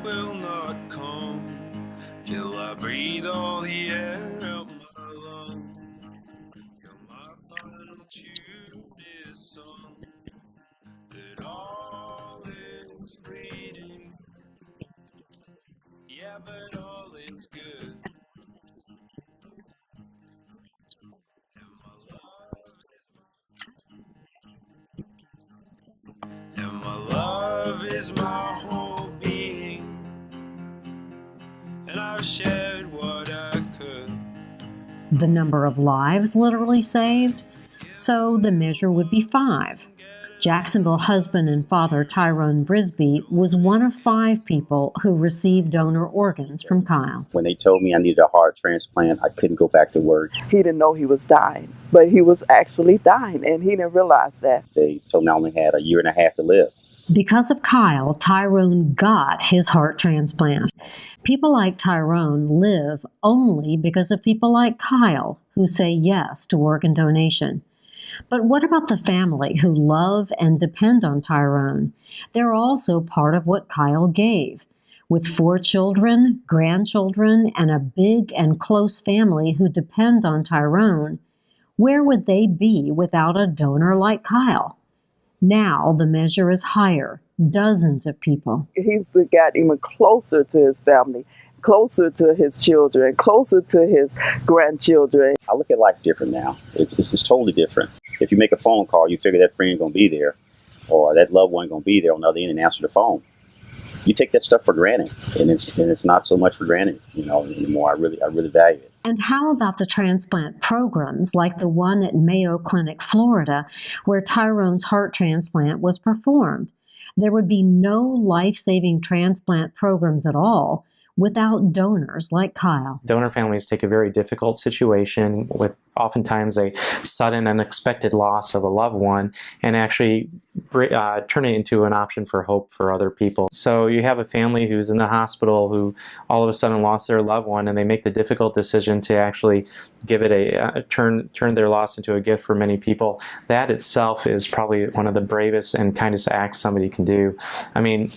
will not come till I breathe all the air out my lungs. Till my final tune is sung, that all is fleeting. Yeah, but all is good. And my love is my whole being, and I've shared what I could. The number of lives literally saved, so the measure would be 5. Jacksonville husband and father Tyrone Brisby was one of 5 people who received donor organs from Kyle. When they told me I needed a heart transplant, I couldn't go back to work. He didn't know he was dying, but he was actually dying, and he didn't realize that. They told me I only had a year and a half to live. Because of Kyle, Tyrone got his heart transplant. People like Tyrone live only because of people like Kyle who say yes to organ donation. But what about the family who love and depend on Tyrone? They're also part of what Kyle gave. With 4 children, grandchildren, and a big and close family who depend on Tyrone, where would they be without a donor like Kyle? Now the measure is higher, dozens of people. He's got even closer to his family, closer to his children, closer to his grandchildren. I look at life different now. It's totally different. If you make a phone call, you figure that friend's going to be there, or that loved one going to be there on the other end and answer the phone. You take that stuff for granted, and it's not so much for granted, anymore. I really value it. And how about the transplant programs like the one at Mayo Clinic, Florida, where Tyrone's heart transplant was performed? There would be no life-saving transplant programs at all without donors like Kyle. Donor families take a very difficult situation with oftentimes a sudden, unexpected loss of a loved one and actually turn it into an option for hope for other people. So you have a family who's in the hospital who all of a sudden lost their loved one, and they make the difficult decision to actually give it turn their loss into a gift for many people. That itself is probably one of the bravest and kindest acts somebody can do. I mean,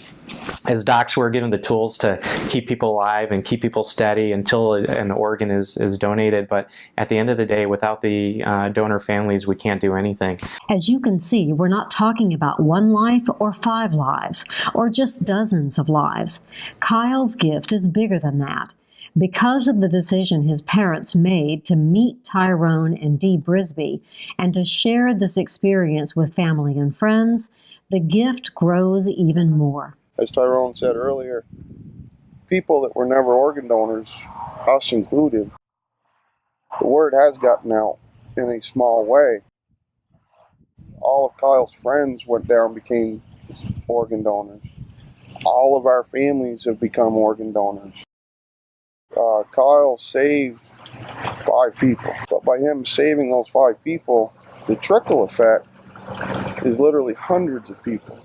as docs, we're given the tools to keep people alive and keep people steady until an organ is donated. But at the end of the day, without the donor families, we can't do anything. As you can see, we're not talking about 1 life or 5 lives or just dozens of lives. Kyle's gift is bigger than that. Because of the decision his parents made to meet Tyrone and Dee Brisby and to share this experience with family and friends, the gift grows even more. As Tyrone said earlier, people that were never organ donors, us included, the word has gotten out in a small way. All of Kyle's friends went down and became organ donors. All of our families have become organ donors. Kyle saved 5 people, but by him saving those 5 people, the trickle effect is literally hundreds of people.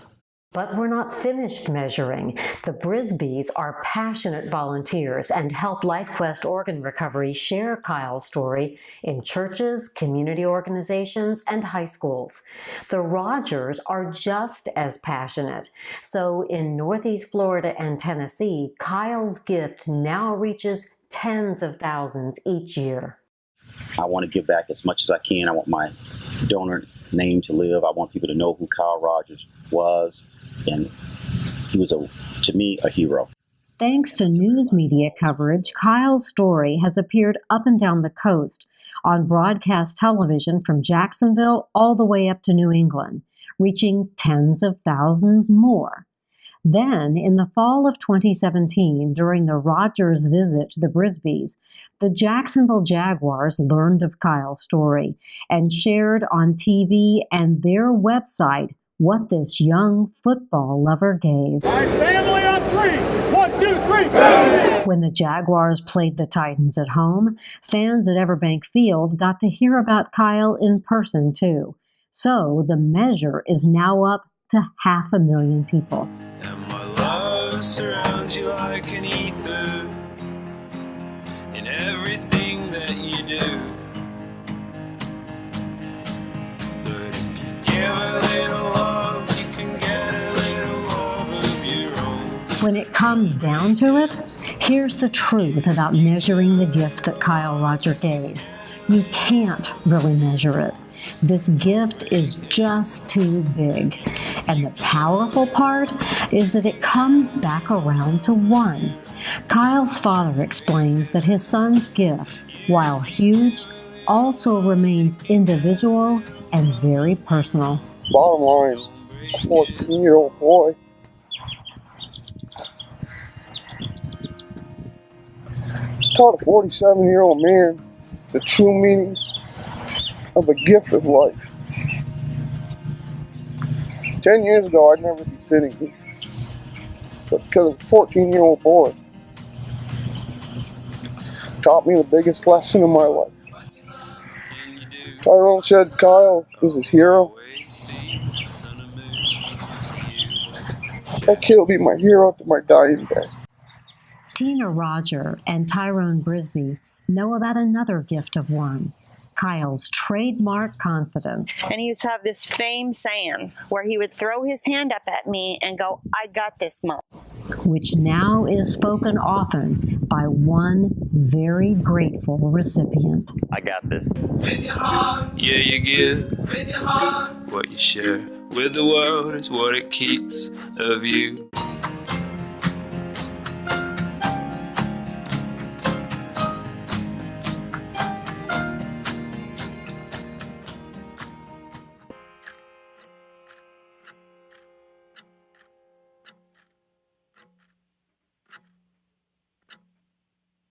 But we're not finished measuring. The Brisbys are passionate volunteers and help LifeQuest Organ Recovery share Kyle's story in churches, community organizations, and high schools. The Rodgers are just as passionate. So in Northeast Florida and Tennessee, Kyle's gift now reaches tens of thousands each year. I want to give back as much as I can. I want my donor name to live. I want people to know who Kyle Rodgers was. And he was, to me, a hero. Thanks to news media coverage, Kyle's story has appeared up and down the coast on broadcast television from Jacksonville all the way up to New England, reaching tens of thousands more. Then, in the fall of 2017, during the Rodgers visit to the Brisbys, the Jacksonville Jaguars learned of Kyle's story and shared on TV and their website what this young football lover gave. All right, family on 3. 1, 2, 3, family! When the Jaguars played the Titans at home, fans at Everbank Field got to hear about Kyle in person, too. So the measure is now up to 500,000 people. And my love surrounds you like an ether in everything that you do. But if you give a little love, you can get a little love of your own. When it comes down to it, here's the truth about measuring the gift that Kyle Rodger gave. You can't really measure it. This gift is just too big. And the powerful part is that it comes back around to one. Kyle's father explains that his son's gift, while huge, also remains individual and very personal. Bottom line, a 14-year-old boy taught a 47-year-old man the true meaning of a gift of life. 10 years ago, I'd never be sitting here. But because of a 14-year-old boy taught me the biggest lesson of my life. Tyrone said Kyle was his hero. That kid will be my hero to my dying day. Tina Rodger and Tyrone Brisby know about another gift of one, Kyle's trademark confidence. And he used to have this famous saying where he would throw his hand up at me and go, "I got this, Mom." Which now is spoken often by one very grateful recipient. I got this. Yeah, you give what you share with the world is what it keeps of you.